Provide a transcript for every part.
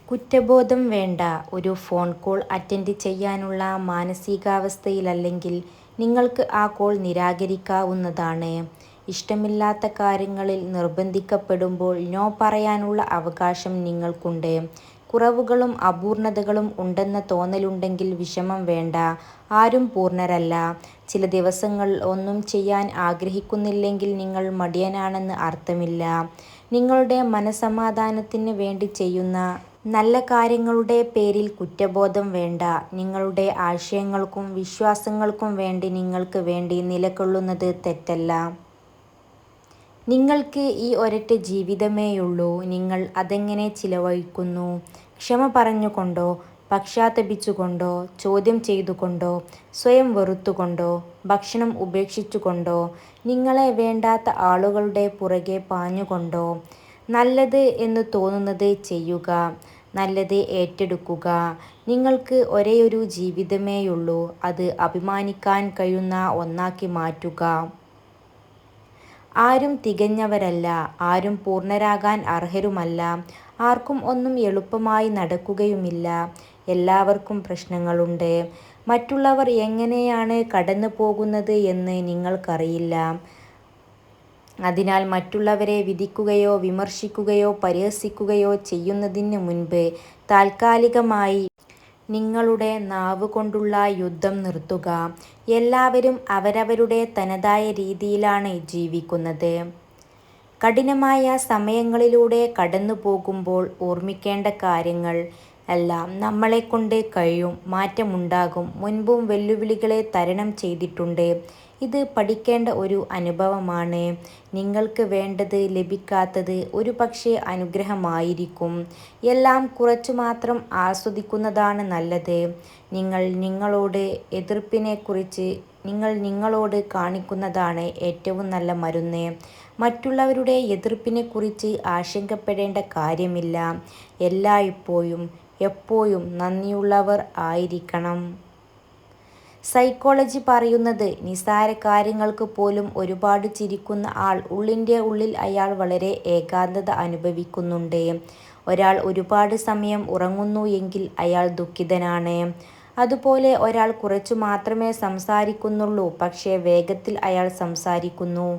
കുറ്റബോധം വേണ്ട. ഒരു ഫോൺ കോൾ അറ്റൻഡ് ചെയ്യാനുള്ള മാനസികാവസ്ഥയിലല്ലെങ്കിൽ നിങ്ങൾക്ക് ആ കോൾ നിരാകരിക്കാവുന്നതാണ്. ഇഷ്ടമില്ലാത്ത കാര്യങ്ങളിൽ നിർബന്ധിക്കപ്പെടുമ്പോൾ നോ പറയാനുള്ള അവകാശം നിങ്ങൾക്കുണ്ട്. കുറവുകളും അപൂർണതകളും ഉണ്ടെന്ന തോന്നലുണ്ടെങ്കിൽ വിഷമം വേണ്ട. ആരും പൂർണ്ണരല്ല. ചില ദിവസങ്ങളിൽ ഒന്നും ചെയ്യാൻ ആഗ്രഹിക്കുന്നില്ലെങ്കിൽ നിങ്ങൾ മടിയനാണെന്ന് അർത്ഥമില്ല. നിങ്ങളുടെ മനസ്സമാധാനത്തിന് വേണ്ടി ചെയ്യുന്ന നല്ല കാര്യങ്ങളുടെ പേരിൽ കുറ്റബോധം വേണ്ട. നിങ്ങളുടെ ആശയങ്ങൾക്കും വിശ്വാസങ്ങൾക്കും വേണ്ടി നിങ്ങൾക്ക് വേണ്ടി നിലകൊള്ളുന്നത് തെറ്റല്ല. നിങ്ങൾക്ക് ഈ ഒരൊറ്റ ജീവിതമേയുള്ളൂ. നിങ്ങൾ അതെങ്ങനെ ചിലവഴിക്കുന്നു? ക്ഷമ പറഞ്ഞുകൊണ്ടോ, പശ്ചാത്തപിച്ചുകൊണ്ടോ, ചോദ്യം ചെയ്തുകൊണ്ടോ, സ്വയം വെറുത്തുകൊണ്ടോ, ഭക്ഷണം ഉപേക്ഷിച്ചുകൊണ്ടോ, നിങ്ങളെ വേണ്ടാത്ത ആളുകളുടെ പുറകെ പാഞ്ഞുകൊണ്ടോ? നല്ലത് എന്ന് തോന്നുന്നത് ചെയ്യുക. നല്ലത് ഏറ്റെടുക്കുക. നിങ്ങൾക്ക് ഒരേയൊരു ജീവിതമേയുള്ളൂ. അത് അഭിമാനിക്കാൻ കഴിയുന്ന ഒന്നാക്കി മാറ്റുക. ആരും തികഞ്ഞവരല്ല. ആരും പൂർണ്ണരാകാൻ അർഹരുമല്ല. ആർക്കും ഒന്നും എളുപ്പമായി നടക്കുകയുമില്ല. എല്ലാവർക്കും പ്രശ്നങ്ങളുണ്ട്. മറ്റുള്ളവർ എങ്ങനെയാണ് കടന്നു പോകുന്നത് എന്ന് നിങ്ങൾക്കറിയില്ല. അതിനാൽ മറ്റുള്ളവരെ വിധിക്കുകയോ വിമർശിക്കുകയോ പരിഹസിക്കുകയോ ചെയ്യുന്നതിന് മുൻപ് താൽക്കാലികമായി നിങ്ങളുടെ നാവ് കൊണ്ടുള്ള യുദ്ധം നിർത്തുക. എല്ലാവരും അവരവരുടെ തനതായ രീതിയിലാണ് ജീവിക്കുന്നത്. കഠിനമായ സമയങ്ങളിലൂടെ കടന്നു പോകുമ്പോൾ ഓർമ്മിക്കേണ്ട കാര്യങ്ങൾ എല്ലാം നമ്മളെക്കൊണ്ട് കഴിയും. മാറ്റമുണ്ടാകും. മുൻപും വെല്ലുവിളികളെ തരണം ചെയ്തിട്ടുണ്ട്. ഇത് പഠിക്കേണ്ട ഒരു അനുഭവമാണ്. നിങ്ങൾക്ക് വേണ്ടത് ലഭിക്കാത്തത് ഒരുപക്ഷേ അനുഗ്രഹമായിരിക്കും. എല്ലാം കുറച്ചു മാത്രം ആസ്വദിക്കുന്നതാണ് നല്ലത്. നിങ്ങൾ നിങ്ങളോട് കാണിക്കുന്നതാണ് ഏറ്റവും നല്ല മരുന്ന്. മറ്റുള്ളവരുടെ എതിർപ്പിനെക്കുറിച്ച് ആശങ്കപ്പെടേണ്ട കാര്യമില്ല. എല്ലായ്പ്പോഴും എപ്പോഴും നന്ദിയുള്ളവർ ആയിരിക്കണം. സൈക്കോളജി പറയുന്നത് നിസ്സാര കാര്യങ്ങൾക്ക് പോലും ഒരുപാട് ചിരിക്കുന്ന ആൾ ഉള്ളിൻ്റെ ഉള്ളിൽ അയാൾ വളരെ ഏകാന്തത അനുഭവിക്കുന്നുണ്ട്. ഒരാൾ ഒരുപാട് സമയം ഉറങ്ങുന്നു എങ്കിൽ അയാൾ ദുഃഖിതനാണ്. അതുപോലെ ഒരാൾ കുറച്ചു മാത്രമേ സംസാരിക്കുന്നുള്ളൂ പക്ഷേ വേഗത്തിൽ അയാൾ സംസാരിക്കുന്നു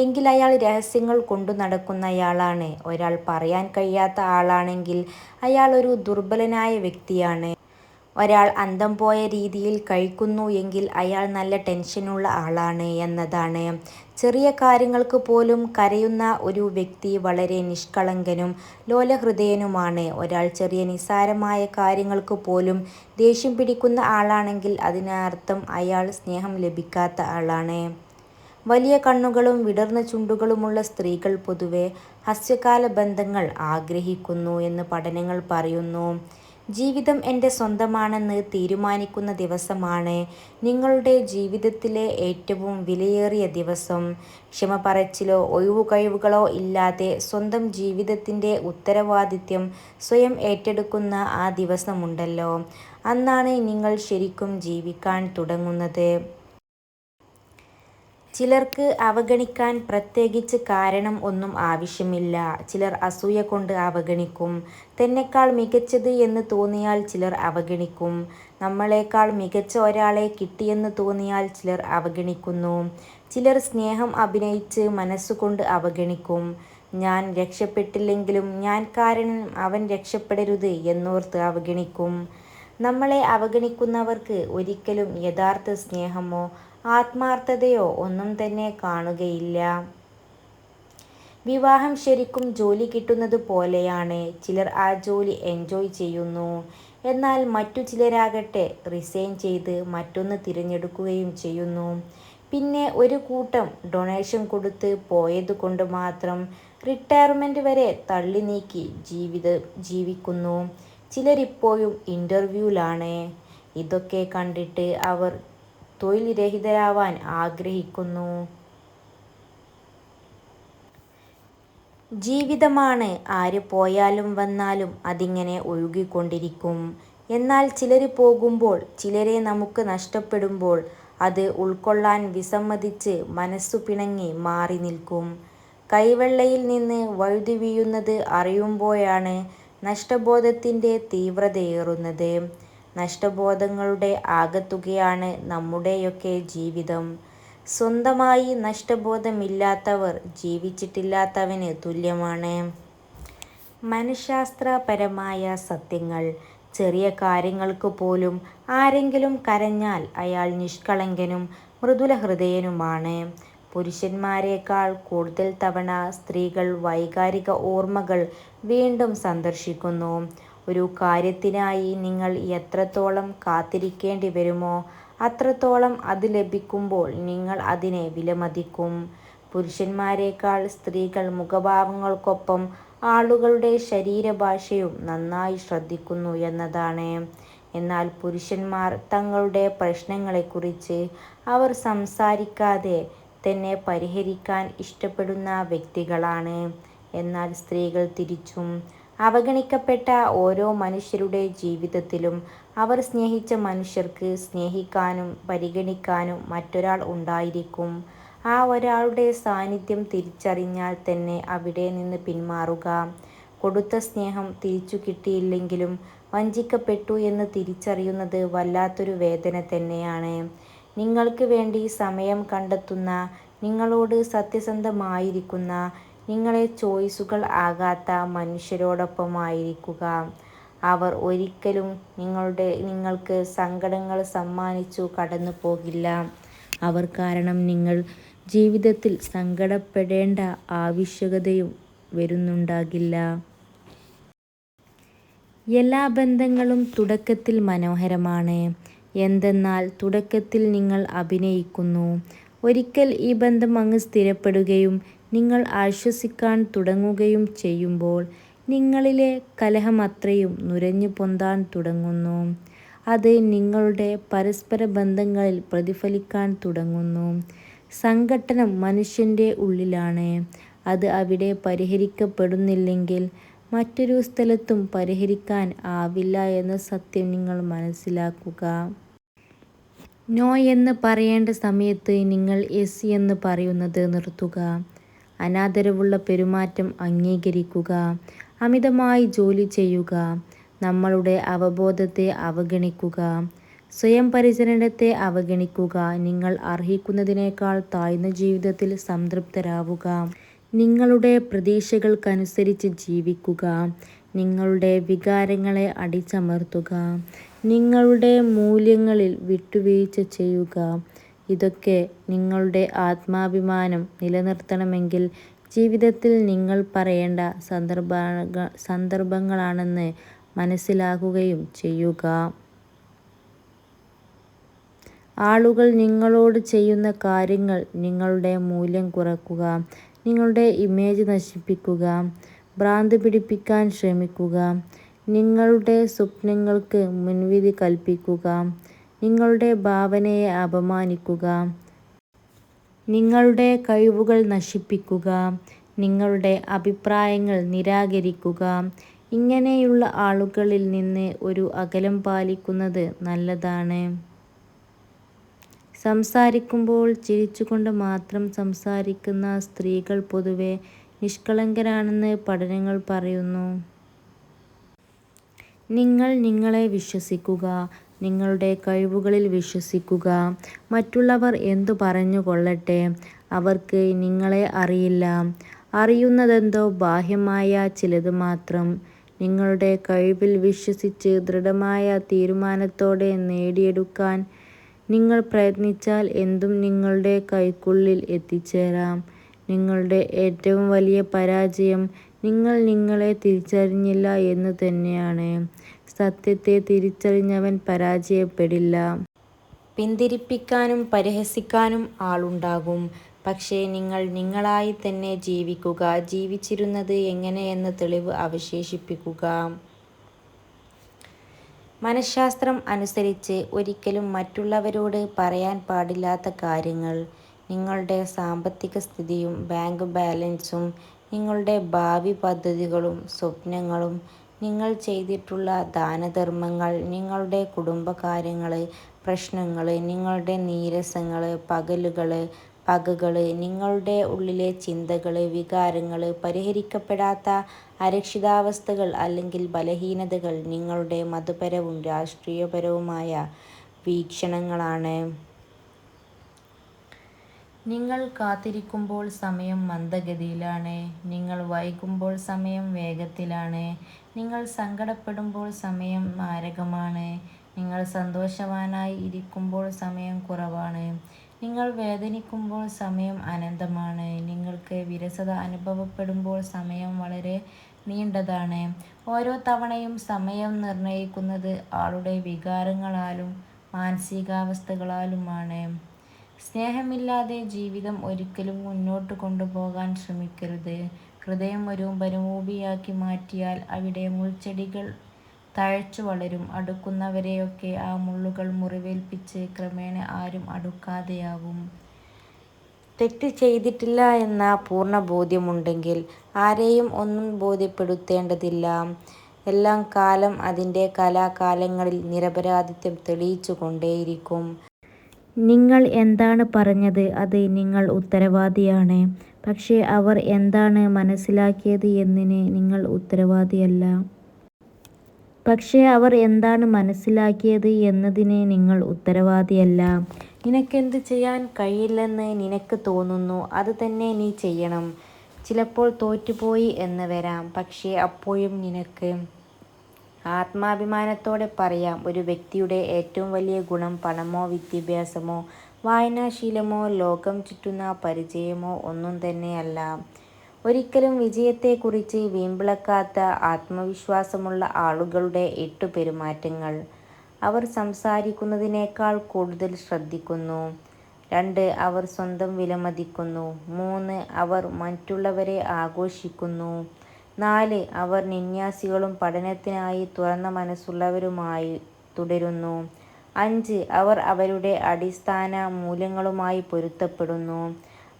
എങ്കിൽ അയാൾ രഹസ്യങ്ങൾ കൊണ്ടു നടക്കുന്നയാളാണ്. ഒരാൾ പറയാൻ കഴിയാത്ത ആളാണെങ്കിൽ അയാൾ ഒരു ദുർബലനായ വ്യക്തിയാണ്. ഒരാൾ അന്തം പോയ രീതിയിൽ കഴിക്കുന്നു എങ്കിൽ അയാൾ നല്ല ടെൻഷനുള്ള ആളാണ് എന്നതാണ്. ചെറിയ കാര്യങ്ങൾക്ക് പോലും കരയുന്ന ഒരു വ്യക്തി വളരെ നിഷ്കളങ്കനും ലോലഹൃദയനുമാണ്. ഒരാൾ ചെറിയ നിസ്സാരമായ കാര്യങ്ങൾക്ക് പോലും ദേഷ്യം പിടിക്കുന്ന ആളാണെങ്കിൽ അതിനർത്ഥം അയാൾ സ്നേഹം ലഭിക്കാത്ത ആളാണ്. വലിയ കണ്ണുകളും വിടർന്ന ചുണ്ടുകളുമുള്ള സ്ത്രീകൾ പൊതുവെ ഹ്രസ്വകാല ബന്ധങ്ങൾ ആഗ്രഹിക്കുന്നു എന്ന് പഠനങ്ങൾ പറയുന്നു. ജീവിതം എൻ്റെ സ്വന്തമാണെന്ന് തീരുമാനിക്കുന്ന ദിവസമാണ് നിങ്ങളുടെ ജീവിതത്തിലെ ഏറ്റവും വിലയേറിയ ദിവസം. ക്ഷമ പറച്ചിലോ ഒഴിവുകഴിവുകളോ ഇല്ലാതെ സ്വന്തം ജീവിതത്തിൻ്റെ ഉത്തരവാദിത്വം സ്വയം ഏറ്റെടുക്കുന്ന ആ ദിവസമുണ്ടല്ലോ, അന്നാണ് നിങ്ങൾ ശരിക്കും ജീവിക്കാൻ തുടങ്ങുന്നത്. ചിലർക്ക് അവഗണിക്കാൻ പ്രത്യേകിച്ച് കാരണം ഒന്നും ആവശ്യമില്ല. ചിലർ അസൂയ കൊണ്ട് അവഗണിക്കും. തന്നെക്കാൾ മികച്ചത് എന്ന് തോന്നിയാൽ ചിലർ അവഗണിക്കും. നമ്മളെക്കാൾ മികച്ച ഒരാളെ കിട്ടിയെന്ന് തോന്നിയാൽ ചിലർ അവഗണിക്കുന്നു. ചിലർ സ്നേഹം അഭിനയിച്ച് മനസ്സുകൊണ്ട് അവഗണിക്കും. ഞാൻ രക്ഷപ്പെട്ടില്ലെങ്കിലും ഞാൻ കാരണം അവൻ രക്ഷപ്പെടരുത് എന്നോർത്ത് അവഗണിക്കും. നമ്മളെ അവഗണിക്കുന്നവർക്ക് ഒരിക്കലും യഥാർത്ഥ സ്നേഹമോ ആത്മാർത്ഥതയോ ഒന്നും തന്നെ കാണുകയില്ല. വിവാഹം ശരിക്കും ജോലി കിട്ടുന്നത് പോലെയാണ്. ചിലർ ആ ജോലി എൻജോയ് ചെയ്യുന്നു. എന്നാൽ മറ്റു ചിലരാകട്ടെ റിസൈൻ ചെയ്ത് മറ്റൊന്ന് തിരഞ്ഞെടുക്കുകയും ചെയ്യുന്നു. പിന്നെ ഒരു കൂട്ടം ഡൊണേഷൻ കൊടുത്ത് പോയതുകൊണ്ട് മാത്രം റിട്ടയർമെൻറ്റ് വരെ തള്ളി നീക്കി ജീവിക്കുന്നു. ചിലരിപ്പോഴും ഇൻ്റർവ്യൂവിലാണ്. ഇതൊക്കെ കണ്ടിട്ട് അവർ തൊഴിൽ രഹിതരാവാൻ ആഗ്രഹിക്കുന്നു. ജീവിതമാണ്. ആര് പോയാലും വന്നാലും അതിങ്ങനെ ഒഴുകിക്കൊണ്ടിരിക്കും. എന്നാൽ ചിലർ പോകുമ്പോൾ, ചിലരെ നമുക്ക് നഷ്ടപ്പെടുമ്പോൾ അത് ഉൾക്കൊള്ളാൻ വിസമ്മതിച്ച് മനസ്സു പിണങ്ങി മാറി നിൽക്കും. കൈവെള്ളയിൽ നിന്ന് വഴുതി വീഴുന്നത് അറിയുമ്പോഴാണ് നഷ്ടബോധത്തിൻ്റെ തീവ്രതയേറുന്നത്. നഷ്ടബോധങ്ങളുടെ ആകെത്തുകയാണ് നമ്മുടെയൊക്കെ ജീവിതം. സ്വന്തമായി നഷ്ടബോധമില്ലാത്തവർ ജീവിച്ചിട്ടില്ലാത്തവന് തുല്യമാണ്. മനഃശാസ്ത്രപരമായ സത്യങ്ങൾ. ചെറിയ കാര്യങ്ങൾക്ക് പോലും ആരെങ്കിലും കരഞ്ഞാൽ അയാൾ നിഷ്കളങ്കനും മൃദുലഹൃദയനുമാണ്. പുരുഷന്മാരേക്കാൾ കൂടുതൽ തവണ സ്ത്രീകൾ വൈകാരിക ഓർമ്മകൾ വീണ്ടും സന്ദർശിക്കുന്നു. ഒരു കാര്യത്തിനായി നിങ്ങൾ എത്രത്തോളം കാത്തിരിക്കേണ്ടി വരുമോ അത്രത്തോളം അത് ലഭിക്കുമ്പോൾ നിങ്ങൾ അതിനെ വിലമതിക്കും. പുരുഷന്മാരേക്കാൾ സ്ത്രീകൾ മുഖഭാവങ്ങൾക്കൊപ്പം ആളുകളുടെ ശരീരഭാഷയും നന്നായി ശ്രദ്ധിക്കുന്നു എന്നതാണ്. എന്നാൽ പുരുഷന്മാർ തങ്ങളുടെ പ്രശ്നങ്ങളെക്കുറിച്ച് അവർ സംസാരിക്കാതെ തന്നെ പരിഹരിക്കാൻ ഇഷ്ടപ്പെടുന്ന വ്യക്തികളാണ്. എന്നാൽ സ്ത്രീകൾ തിരിച്ചും. അവഗണിക്കപ്പെട്ട ഓരോ മനുഷ്യരുടെ ജീവിതത്തിലും അവർ സ്നേഹിച്ച മനുഷ്യർക്ക് സ്നേഹിക്കാനും പരിഗണിക്കാനും മറ്റൊരാൾ ഉണ്ടായിരിക്കും. ആ ഒരാളുടെ സാന്നിധ്യം തിരിച്ചറിഞ്ഞാൽ തന്നെ അവിടെ നിന്ന് പിന്മാറുക. കൊടുത്ത സ്നേഹം തിരിച്ചു കിട്ടിയില്ലെങ്കിലും വഞ്ചിക്കപ്പെട്ടു എന്ന് തിരിച്ചറിയുന്നത് വല്ലാത്തൊരു വേദന തന്നെയാണ്. നിങ്ങൾക്ക് വേണ്ടി സമയം കണ്ടെത്തുന്ന, നിങ്ങളോട് സത്യസന്ധമായിരിക്കുന്ന, നിങ്ങളെ ചോയ്സുകൾ ആകാത്ത മനുഷ്യരോടൊപ്പമായിരിക്കുക. അവർ ഒരിക്കലും നിങ്ങൾക്ക് സങ്കടങ്ങൾ സമ്മാനിച്ചു കടന്നു പോകില്ല. അവർ കാരണം നിങ്ങൾ ജീവിതത്തിൽ സങ്കടപ്പെടേണ്ട ആവശ്യകതയും വരുന്നുണ്ടാകില്ല. എല്ലാ ബന്ധങ്ങളും തുടക്കത്തിൽ മനോഹരമാണ്. എന്തെന്നാൽ തുടക്കത്തിൽ നിങ്ങൾ അഭിനയിക്കുന്നു. ഒരിക്കൽ ഈ ബന്ധം അങ്ങ് സ്ഥിരപ്പെടുകയും നിങ്ങൾ ആശ്വസിക്കാൻ തുടങ്ങുകയും ചെയ്യുമ്പോൾ നിങ്ങളിലെ കലഹമത്രയും നുരഞ്ഞു പൊന്താൻ തുടങ്ങുന്നു. അത് നിങ്ങളുടെ പരസ്പര ബന്ധങ്ങളിൽ പ്രതിഫലിക്കാൻ തുടങ്ങുന്നു. സംഘട്ടനം മനുഷ്യൻ്റെ ഉള്ളിലാണ്. അത് അവിടെ പരിഹരിക്കപ്പെടുന്നില്ലെങ്കിൽ മറ്റൊരു സ്ഥലത്തും പരിഹരിക്കാൻ ആവില്ല എന്ന സത്യം നിങ്ങൾ മനസ്സിലാക്കുക. നോ എന്ന് പറയേണ്ട സമയത്ത് നിങ്ങൾ യെസ് എന്ന് പറയുന്നത് നിർത്തുക. അനാദരവുള്ള പെരുമാറ്റം അംഗീകരിക്കുക. അമിതമായി ജോലി ചെയ്യുക. നമ്മളുടെ അവബോധത്തെ അവഗണിക്കുക. സ്വയം പരിചരണത്തെ അവഗണിക്കുക. നിങ്ങൾ അർഹിക്കുന്നതിനേക്കാൾ താഴ്ന്ന ജീവിതത്തിൽ സംതൃപ്തരാവുക. നിങ്ങളുടെ പ്രതീക്ഷകൾക്കനുസരിച്ച് ജീവിക്കുക. നിങ്ങളുടെ വികാരങ്ങളെ അടിച്ചമർത്തുക. നിങ്ങളുടെ മൂല്യങ്ങളിൽ വിട്ടുവീഴ്ച ചെയ്യുക. ഇതൊക്കെ നിങ്ങളുടെ ആത്മാഭിമാനം നിലനിർത്തണമെങ്കിൽ ജീവിതത്തിൽ നിങ്ങൾ പറയേണ്ട സന്ദർഭങ്ങളാണെന്ന് മനസ്സിലാക്കുകയും ചെയ്യുക. ആളുകൾ നിങ്ങളോട് ചെയ്യുന്ന കാര്യങ്ങൾ നിങ്ങളുടെ മൂല്യം കുറക്കുക. നിങ്ങളുടെ ഇമേജ് നശിപ്പിക്കുക. ഭ്രാന്ത് പിടിപ്പിക്കാൻ ശ്രമിക്കുക. നിങ്ങളുടെ സ്വപ്നങ്ങൾക്ക് മുൻവിധി കൽപ്പിക്കുക. നിങ്ങളുടെ ഭാവനയെ അപമാനിക്കുക. നിങ്ങളുടെ കഴിവുകൾ നശിപ്പിക്കുക. നിങ്ങളുടെ അഭിപ്രായങ്ങൾ നിരാകരിക്കുക. ഇങ്ങനെയുള്ള ആളുകളിൽ നിന്ന് ഒരു അകലം പാലിക്കുന്നത് നല്ലതാണ്. സംസാരിക്കുമ്പോൾ ചിരിച്ചുകൊണ്ട് മാത്രം സംസാരിക്കുന്ന സ്ത്രീകൾ പൊതുവെ നിഷ്കളങ്കരാണെന്ന് പഠനങ്ങൾ പറയുന്നു. നിങ്ങൾ നിങ്ങളെ വിശ്വസിക്കുക. നിങ്ങളുടെ കഴിവുകളിൽ വിശ്വസിക്കുക. മറ്റുള്ളവർ എന്തു പറഞ്ഞുകൊള്ളട്ടെ, അവർക്ക് നിങ്ങളെ അറിയില്ല. അറിയുന്നതെന്തോ ബാഹ്യമായ ചിലത് മാത്രം. നിങ്ങളുടെ കഴിവിൽ വിശ്വസിച്ച് ദൃഢമായ തീരുമാനത്തോടെ നേടിയെടുക്കാൻ നിങ്ങൾ പ്രയത്നിച്ചാൽ എന്തും നിങ്ങളുടെ കൈക്കുള്ളിൽ എത്തിച്ചേരാം. നിങ്ങളുടെ ഏറ്റവും വലിയ പരാജയം നിങ്ങൾ നിങ്ങളെ തിരിച്ചറിഞ്ഞില്ല എന്ന് തന്നെയാണ്. സത്യത്തെ തിരിച്ചറിഞ്ഞവൻ പരാജയപ്പെടില്ല. പിന്തിരിപ്പിക്കാനും പരിഹസിക്കാനും ആളുണ്ടാകും. പക്ഷേ നിങ്ങൾ നിങ്ങളായി തന്നെ ജീവിക്കുക. ജീവിച്ചിരുന്നത് എങ്ങനെയെന്ന് തെളിവ് അവശേഷിപ്പിക്കുക. മനഃശാസ്ത്രം അനുസരിച്ച് ഒരിക്കലും മറ്റുള്ളവരോട് പറയാൻ പാടില്ലാത്ത കാര്യങ്ങൾ. നിങ്ങളുടെ സാമ്പത്തിക സ്ഥിതിയും ബാങ്ക് ബാലൻസും, നിങ്ങളുടെ ഭാവി പദ്ധതികളും സ്വപ്നങ്ങളും, നിങ്ങൾ ചെയ്തിട്ടുള്ള ദാനധർമ്മങ്ങൾ, നിങ്ങളുടെ കുടുംബകാര്യങ്ങൾ, പ്രശ്നങ്ങൾ, നിങ്ങളുടെ നീരസങ്ങൾ, പകകൾ, നിങ്ങളുടെ ഉള്ളിലെ ചിന്തകൾ, വികാരങ്ങൾ, പരിഹരിക്കപ്പെടാത്ത അരക്ഷിതാവസ്ഥകൾ അല്ലെങ്കിൽ ബലഹീനതകൾ നിങ്ങളുടെ മതപരവും രാഷ്ട്രീയപരവുമായ വീക്ഷണങ്ങളാണ്. നിങ്ങൾ കാത്തിരിക്കുമ്പോൾ സമയം മന്ദഗതിയിലാണ്. നിങ്ങൾ വൈകുമ്പോൾ സമയം വേഗത്തിലാണ്. നിങ്ങൾ സങ്കടപ്പെടുമ്പോൾ സമയം മാരകമാണ്. നിങ്ങൾ സന്തോഷവാനായി ഇരിക്കുമ്പോൾ സമയം കുറവാണ്. നിങ്ങൾ വേദനിക്കുമ്പോൾ സമയം അനന്തമാണ്. നിങ്ങൾക്ക് വിരസത അനുഭവപ്പെടുമ്പോൾ സമയം വളരെ നീണ്ടതാണ്. ഓരോ തവണയും സമയം നിർണ്ണയിക്കുന്നത് ആളുടെ വികാരങ്ങളാലും മാനസികാവസ്ഥകളാലുമാണ്. സ്നേഹമില്ലാതെ ജീവിതം ഒരിക്കലും മുന്നോട്ട് കൊണ്ടുപോകാൻ ശ്രമിക്കരുത്. ഹൃദയം ഒരു മരുഭൂമിയാക്കി മാറ്റിയാൽ അവിടെ മുൾച്ചെടികൾ തഴച്ചു വളരും. അടുക്കുന്നവരെയൊക്കെ ആ മുള്ളുകൾ മുറിവേൽപ്പിച്ച് ക്രമേണ ആരും അടുക്കാതെയാവും. തെറ്റ് ചെയ്തിട്ടില്ല എന്ന പൂർണ്ണ ബോധ്യമുണ്ടെങ്കിൽ ആരെയും ഒന്നും ബോധ്യപ്പെടുത്തേണ്ടതില്ല. എല്ലാം കാലം അതിൻ്റെ കാലാകാലങ്ങളിൽ നിരപരാധിത്വം തെളിയിച്ചു കൊണ്ടേയിരിക്കും. നിങ്ങൾ എന്താണ് പറഞ്ഞത് അത് നിങ്ങൾ ഉത്തരവാദിയാണ്. പക്ഷേ അവർ എന്താണ് മനസ്സിലാക്കിയത് എന്നതിന് നിങ്ങൾ ഉത്തരവാദിയല്ല. നിനക്കെന്ത് ചെയ്യാൻ കഴിയില്ലെന്ന് നിനക്ക് തോന്നുന്നു അത് തന്നെ നീ ചെയ്യണം. ചിലപ്പോൾ തോറ്റുപോയി എന്ന് വരാം. പക്ഷേ അപ്പോഴും നിനക്ക് ആത്മാഭിമാനത്തോടെ പറയാം, ഒരു വ്യക്തിയുടെ ഏറ്റവും വലിയ ഗുണം പണമോ വിദ്യാഭ്യാസമോ വായനാശീലമോ ലോകം ചുറ്റുന്ന പരിചയമോ ഒന്നും തന്നെയല്ല. ഒരിക്കലും വിജയത്തെക്കുറിച്ച് വീമ്പിളക്കാത്ത ആത്മവിശ്വാസമുള്ള ആളുകളുടെ 8 പെരുമാറ്റങ്ങൾ. അവർ സംസാരിക്കുന്നതിനേക്കാൾ കൂടുതൽ ശ്രദ്ധിക്കുന്നു. 2. അവർ സ്വന്തം വിലമതിക്കുന്നു. 3. അവർ മറ്റുള്ളവരെ ആഘോഷിക്കുന്നു. 4. അവർ നിന്യാസികളും പഠനത്തിനായി തുറന്ന മനസ്സുള്ളവരുമായി തുടരുന്നു. 5. അവർ അവരുടെ അടിസ്ഥാന മൂല്യങ്ങളുമായി പൊരുത്തപ്പെടുന്നു.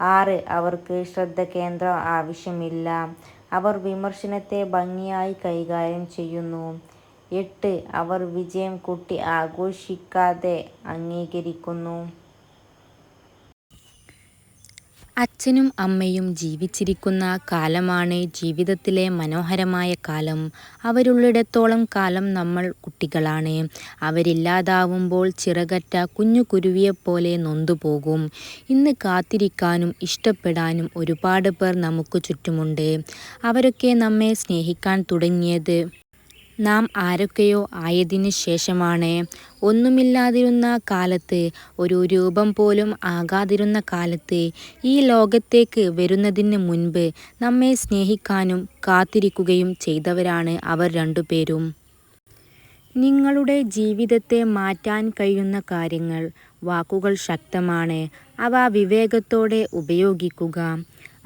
6. അവർക്ക് ശ്രദ്ധാകേന്ദ്രം ആവശ്യമില്ല. അവർ വിമർശനത്തെ ഭംഗിയായി കൈകാര്യം ചെയ്യുന്നു. 8. അവർ വിജയം കൂട്ടി ആഘോഷിക്കാതെ അംഗീകരിക്കുന്നു. അച്ഛനും അമ്മയും ജീവിച്ചിരിക്കുന്ന കാലമാണ് ജീവിതത്തിലെ മനോഹരമായ കാലം. അവരുള്ളിടത്തോളം കാലം നമ്മൾ കുട്ടികളാണ്. അവരില്ലാതാവുമ്പോൾ ചിറകറ്റ കുഞ്ഞു കുരുവിയെപ്പോലെ നൊന്തുപോകും. ഇന്ന് കാത്തിരിക്കാനും ഇഷ്ടപ്പെടാനും ഒരുപാട് പേർ നമുക്ക് ചുറ്റുമുണ്ട്. അവരൊക്കെ നമ്മെ സ്നേഹിക്കാൻ തുടങ്ങിയത് നാം ആരൊക്കെയോ ആയതിനു ശേഷമാണ്. ഒന്നുമില്ലാതിരുന്ന കാലത്ത്, ഒരു രൂപം പോലും ആകാതിരുന്ന കാലത്ത്, ഈ ലോകത്തേക്ക് വരുന്നതിന് മുൻപ് നമ്മെ സ്നേഹിക്കാനും കാത്തിരിക്കുകയും ചെയ്തവരാണ് അവർ രണ്ടുപേരും. നിങ്ങളുടെ ജീവിതത്തെ മാറ്റാൻ കഴിയുന്ന കാര്യങ്ങൾ. വാക്കുകൾ ശക്തമാണ്. അവ വിവേകത്തോടെ ഉപയോഗിക്കുക.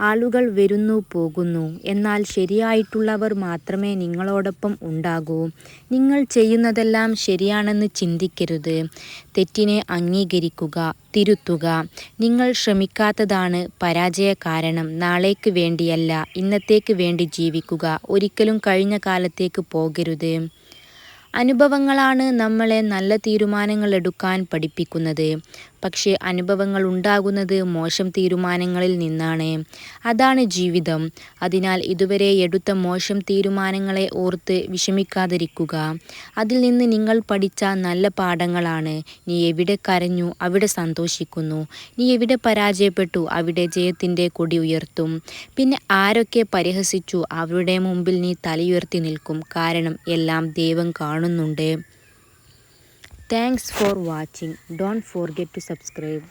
ആളുകൾ വരുന്നു പോകുന്നു. എന്നാൽ ശരിയായിട്ടുള്ളവർ മാത്രമേ നിങ്ങളോടൊപ്പം ഉണ്ടാകൂ. നിങ്ങൾ ചെയ്യുന്നതെല്ലാം ശരിയാണെന്ന് ചിന്തിക്കരുത്. തെറ്റിനെ അംഗീകരിക്കുക, തിരുത്തുക. നിങ്ങൾ ശ്രമിക്കാത്തതാണ് പരാജയ കാരണം. നാളേക്ക് വേണ്ടിയല്ല, ഇന്നത്തേക്ക് വേണ്ടി ജീവിക്കുക. ഒരിക്കലും കഴിഞ്ഞ കാലത്തേക്ക് പോകരുത്. അനുഭവങ്ങളാണ് നമ്മളെ നല്ല തീരുമാനങ്ങൾ എടുക്കാൻ പഠിപ്പിക്കുന്നത്. പക്ഷേ അനുഭവങ്ങൾ ഉണ്ടാകുന്നത് മോശം തീരുമാനങ്ങളിൽ നിന്നാണ്. അതാണ് ജീവിതം. അതിനാൽ ഇതുവരെ എടുത്ത മോശം തീരുമാനങ്ങളെ ഓർത്ത് വിഷമിക്കാതിരിക്കുക. അതിൽ നിന്ന് നിങ്ങൾ പഠിച്ച നല്ല പാഠങ്ങളാണ്. നീ എവിടെ കരഞ്ഞു അവിടെ സന്തോഷിക്കുന്നു. നീ എവിടെ പരാജയപ്പെട്ടു അവിടെ ജയത്തിൻ്റെ കൊടി ഉയർത്തും. പിന്നെ ആരൊക്കെ പരിഹസിച്ചു അവരുടെ മുമ്പിൽ നീ തലയുയർത്തി നിൽക്കും. കാരണം എല്ലാം ദൈവം കാണുന്നുണ്ട്. Thanks for watching. Don't forget to subscribe.